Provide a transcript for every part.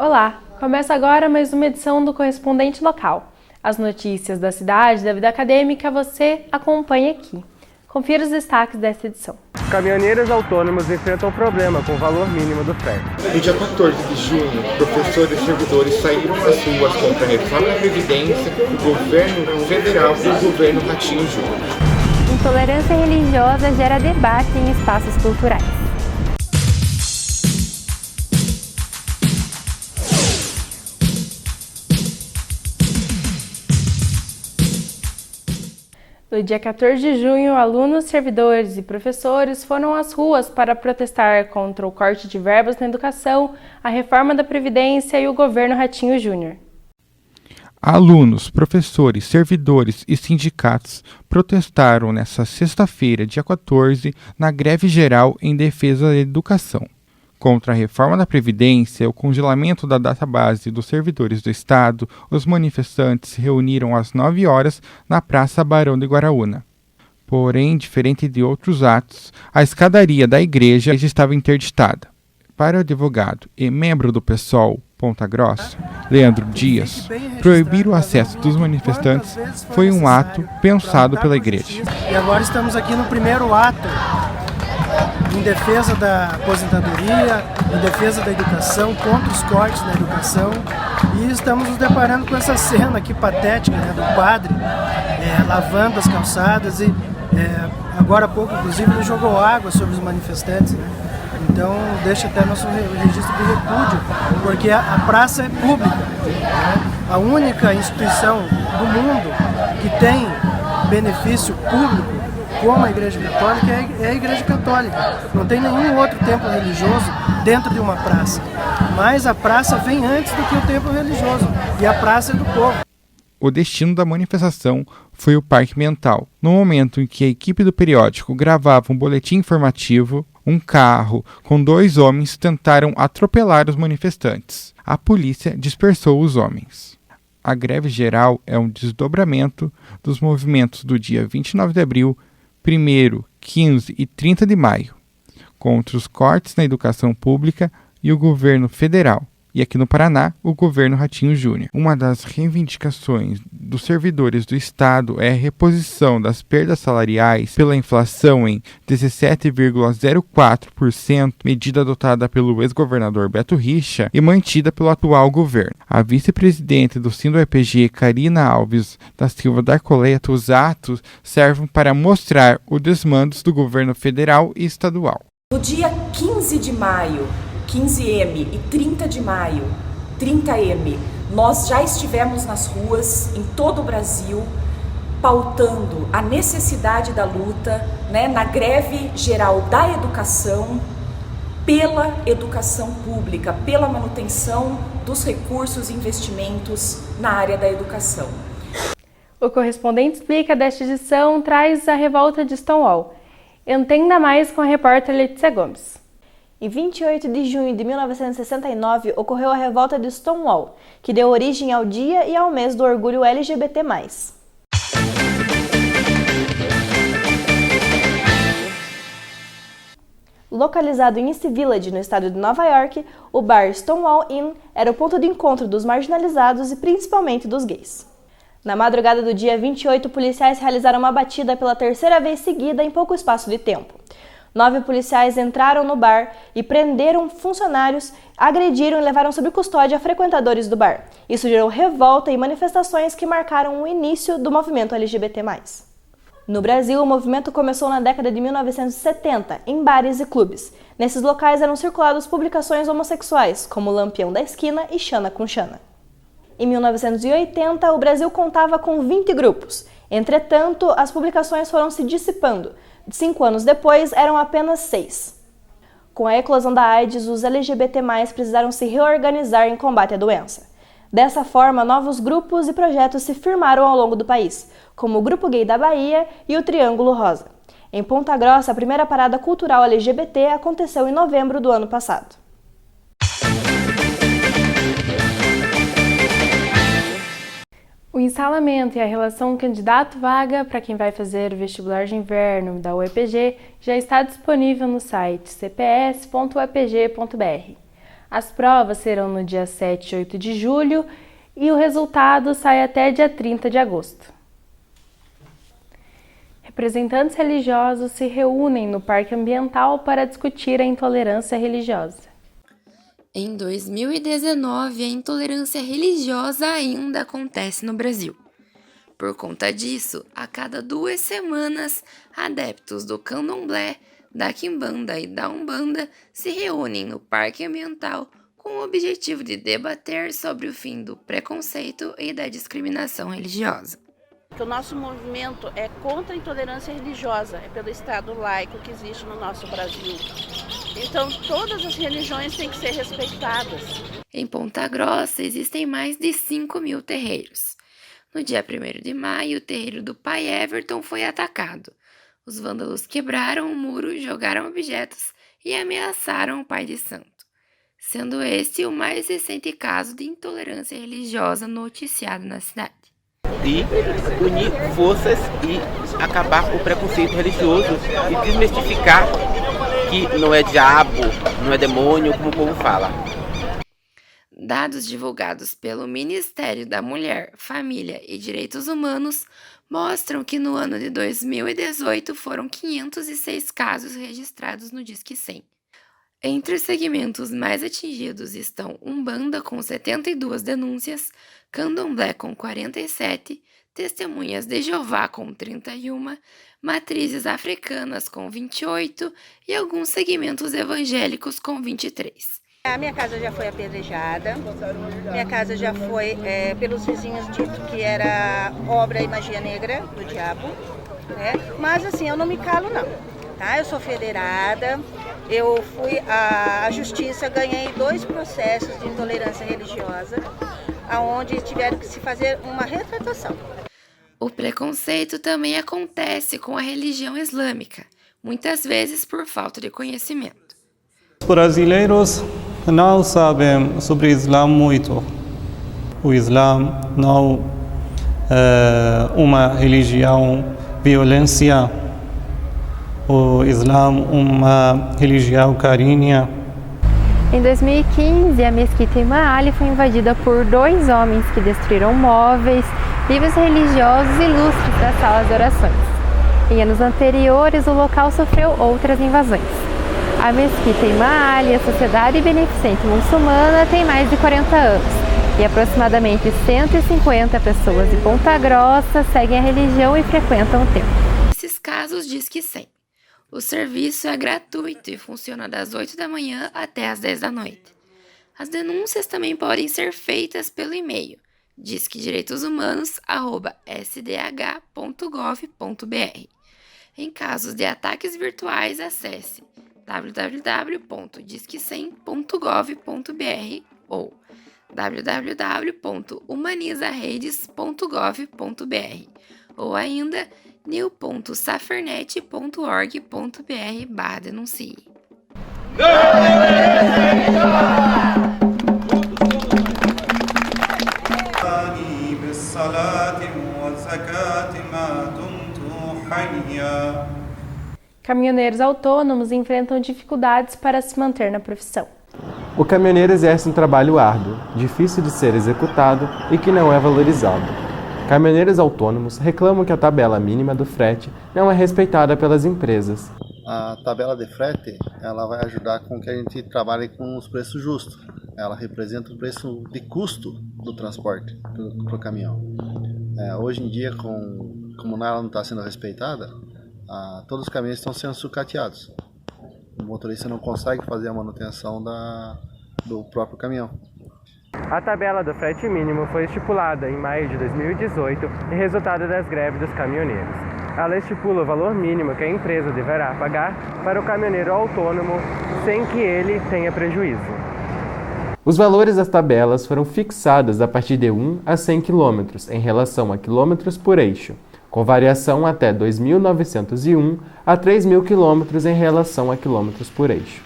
Olá, começa agora mais uma edição do Correspondente Local. As notícias da cidade e da vida acadêmica você acompanha aqui. Confira os destaques desta edição. Caminhoneiros autônomos enfrentam problema com o valor mínimo do frete. No dia 14 de junho, professores e servidores saíram às ruas contra a reforma da Previdência, o governo federal e o governo Ratinho Júnior. Intolerância religiosa gera debate em espaços culturais. No dia 14 de junho, alunos, servidores e professores foram às ruas para protestar contra o corte de verbas na educação, a reforma da Previdência e o governo Ratinho Júnior. Alunos, professores, servidores e sindicatos protestaram nesta sexta-feira, dia 14, na greve geral em defesa da educação. Contra a reforma da Previdência e o congelamento da database dos servidores do Estado, os manifestantes se reuniram às 9 horas na Praça Barão de Guaraúna. Porém, diferente de outros atos, a escadaria da igreja estava interditada. Para o advogado e membro do PSOL Ponta Grossa, Leandro Dias, proibir o acesso dos manifestantes foi um ato pensado pela igreja. E agora estamos aqui no primeiro ato em defesa da aposentadoria, em defesa da educação, contra os cortes na educação. E estamos nos deparando com essa cena aqui patética, né, do padre lavando as calçadas e agora há pouco, inclusive, ele jogou água sobre os manifestantes, né? Então deixa até nosso registro de repúdio, porque a praça é pública, né? A única instituição do mundo que tem benefício público como a Igreja Católica é a Igreja Católica. Não tem nenhum outro templo religioso dentro de uma praça. Mas a praça vem antes do que o templo religioso. E a praça é do povo. O destino da manifestação foi o Parque Mental. No momento em que a equipe do periódico gravava um boletim informativo, um carro com 2 homens tentaram atropelar os manifestantes. A polícia dispersou os homens. A greve geral é um desdobramento dos movimentos do dia 29 de abril, 1º, 15 e 30 de maio, contra os cortes na educação pública e o governo federal, e aqui no Paraná, o governo Ratinho Júnior. Uma das reivindicações dos servidores do Estado é a reposição das perdas salariais pela inflação em 17,04%, medida adotada pelo ex-governador Beto Richa e mantida pelo atual governo. A vice-presidente do Sindepg, Karina Alves da Silva d'Arcoleta, os atos servem para mostrar os desmandos do governo federal e estadual. No dia 15 de maio, 15M e 30 de maio, 30M, nós já estivemos nas ruas em todo o Brasil, pautando a necessidade da luta, né, na greve geral da educação, pela educação pública, pela manutenção dos recursos e investimentos na área da educação. O Correspondente Explica desta edição traz a revolta de Stonewall. Entenda mais com a repórter Letícia Gomes. Em 28 de junho de 1969, ocorreu a revolta de Stonewall, que deu origem ao dia e ao mês do orgulho LGBT+. Localizado em East Village, no estado de Nova York, o bar Stonewall Inn era o ponto de encontro dos marginalizados e principalmente dos gays. Na madrugada do dia 28, policiais realizaram uma batida pela 3ª vez seguida em pouco espaço de tempo. 9 policiais entraram no bar e prenderam funcionários, agrediram e levaram sob custódia frequentadores do bar. Isso gerou revolta e manifestações que marcaram o início do movimento LGBT+. No Brasil, o movimento começou na década de 1970, em bares e clubes. Nesses locais eram circuladas publicações homossexuais, como Lampião da Esquina e Xana com Xana. Em 1980, o Brasil contava com 20 grupos. Entretanto, as publicações foram se dissipando. 5 anos depois, eram apenas 6. Com a eclosão da AIDS, os LGBT+, precisaram se reorganizar em combate à doença. Dessa forma, novos grupos e projetos se firmaram ao longo do país, como o Grupo Gay da Bahia e o Triângulo Rosa. Em Ponta Grossa, a primeira parada cultural LGBT aconteceu em novembro do ano passado. O instalamento e a relação candidato-vaga para quem vai fazer o vestibular de inverno da UEPG já está disponível no site cps.uepg.br. As provas serão no dia 7 e 8 de julho e o resultado sai até dia 30 de agosto. Representantes religiosos se reúnem no Parque Ambiental para discutir a intolerância religiosa. Em 2019, a intolerância religiosa ainda acontece no Brasil. Por conta disso, a cada 2 semanas, adeptos do Candomblé, da Quimbanda e da Umbanda se reúnem no Parque Ambiental com o objetivo de debater sobre o fim do preconceito e da discriminação religiosa. O nosso movimento é contra a intolerância religiosa, é pelo Estado laico que existe no nosso Brasil. Então, todas as religiões têm que ser respeitadas. Em Ponta Grossa, existem mais de 5.000 terreiros. No dia 1º de maio, o terreiro do Pai Everton foi atacado. Os vândalos quebraram o muro, jogaram objetos e ameaçaram o Pai de Santo, sendo este o mais recente caso de intolerância religiosa noticiado na cidade. E unir forças e acabar com o preconceito religioso e desmistificar que não é diabo, não é demônio, como o povo fala. Dados divulgados pelo Ministério da Mulher, Família e Direitos Humanos mostram que no ano de 2018 foram 506 casos registrados no Disque 100. Entre os segmentos mais atingidos estão Umbanda com 72 denúncias, Candomblé com 47, Testemunhas de Jeová com 31, Matrizes Africanas com 28 e alguns segmentos evangélicos com 23. A minha casa já foi apedrejada, minha casa já foi pelos vizinhos dito que era obra e magia negra do diabo, né? Mas assim, eu não me calo não, tá? Eu sou federada, eu fui à justiça, ganhei 2 processos de intolerância religiosa, onde tiveram que se fazer uma retratação. O preconceito também acontece com a religião islâmica, muitas vezes por falta de conhecimento. Os brasileiros não sabem sobre o Islã muito. O Islã não é uma religião violência. O Islã é uma religião carinha. Em 2015, a mesquita Imam Ali foi invadida por 2 homens que destruíram móveis, livros religiosos e lustres das salas de orações. Em anos anteriores, o local sofreu outras invasões. A mesquita Imam Ali, a Sociedade Beneficente Muçulmana, tem mais de 40 anos e aproximadamente 150 pessoas de Ponta Grossa seguem a religião e frequentam o templo. Nesses casos, Disque 100. O serviço é gratuito e funciona das 8 da manhã até as 10 da noite. As denúncias também podem ser feitas pelo e-mail disquedireitoshumanos@sdh.gov.br. Em casos de ataques virtuais, acesse www.disque100.gov.br ou www.humanizaredes.gov.br ou ainda new.safernet.org.br/denuncie. Caminhoneiros autônomos enfrentam dificuldades para se manter na profissão. O caminhoneiro exerce um trabalho árduo, difícil de ser executado e que não é valorizado. Caminhoneiros autônomos reclamam que a tabela mínima do frete não é respeitada pelas empresas. A tabela de frete ela vai ajudar com que a gente trabalhe com os preços justos. Ela representa o preço de custo do transporte para o caminhão. Hoje em dia, como ela não está sendo respeitada, todos os caminhões estão sendo sucateados. O motorista não consegue fazer a manutenção do próprio caminhão. A tabela do frete mínimo foi estipulada em maio de 2018 e resultado das greves dos caminhoneiros. Ela estipula o valor mínimo que a empresa deverá pagar para o caminhoneiro autônomo sem que ele tenha prejuízo. Os valores das tabelas foram fixados a partir de 1 a 100 km em relação a quilômetros por eixo, com variação até 2.901 a 3.000 km em relação a quilômetros por eixo.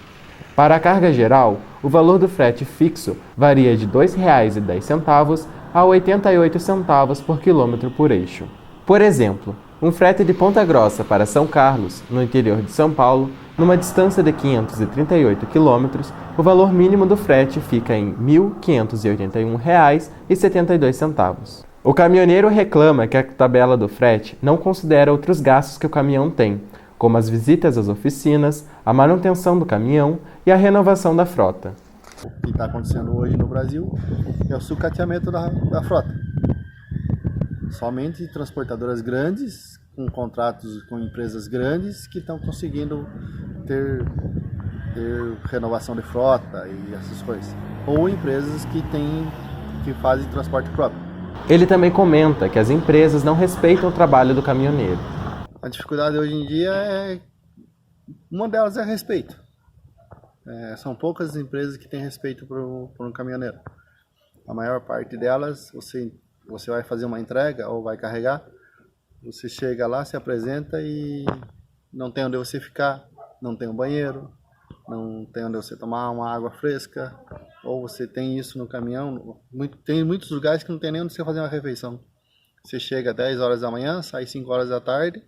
Para a carga geral, o valor do frete fixo varia de R$ 2,10 a 88 centavos por quilômetro por eixo. Por exemplo, Um frete de Ponta Grossa para São Carlos, no interior de São Paulo, numa distância de 538 quilômetros, o valor mínimo do frete fica em R$ 1.581,72. O caminhoneiro reclama que a tabela do frete não considera outros gastos que o caminhão tem, como as visitas às oficinas, a manutenção do caminhão e a renovação da frota. O que está acontecendo hoje no Brasil é o sucateamento da frota. Somente transportadoras grandes, com contratos com empresas grandes, que estão conseguindo ter renovação de frota e essas coisas. Ou empresas que fazem transporte próprio. Ele também comenta que as empresas não respeitam o trabalho do caminhoneiro. A dificuldade hoje em dia uma delas é respeito. São poucas empresas que têm respeito por um caminhoneiro. A maior parte delas, você vai fazer uma entrega ou vai carregar, você chega lá, se apresenta e não tem onde você ficar, não tem um banheiro, não tem onde você tomar uma água fresca, ou você tem isso no caminhão. Tem muitos lugares que não tem nem onde você fazer uma refeição. Você chega às 10 horas da manhã, sai 5 horas da tarde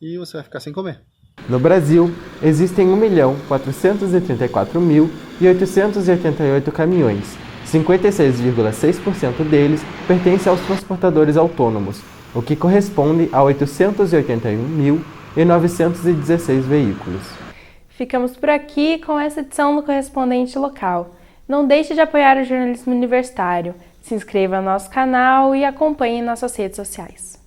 e você vai ficar sem comer. No Brasil, existem 1.434.888 caminhões. 56,6% deles pertencem aos transportadores autônomos, o que corresponde a 881.916 veículos. Ficamos por aqui com essa edição do Correspondente Local. Não deixe de apoiar o jornalismo universitário, se inscreva no nosso canal e acompanhe nossas redes sociais.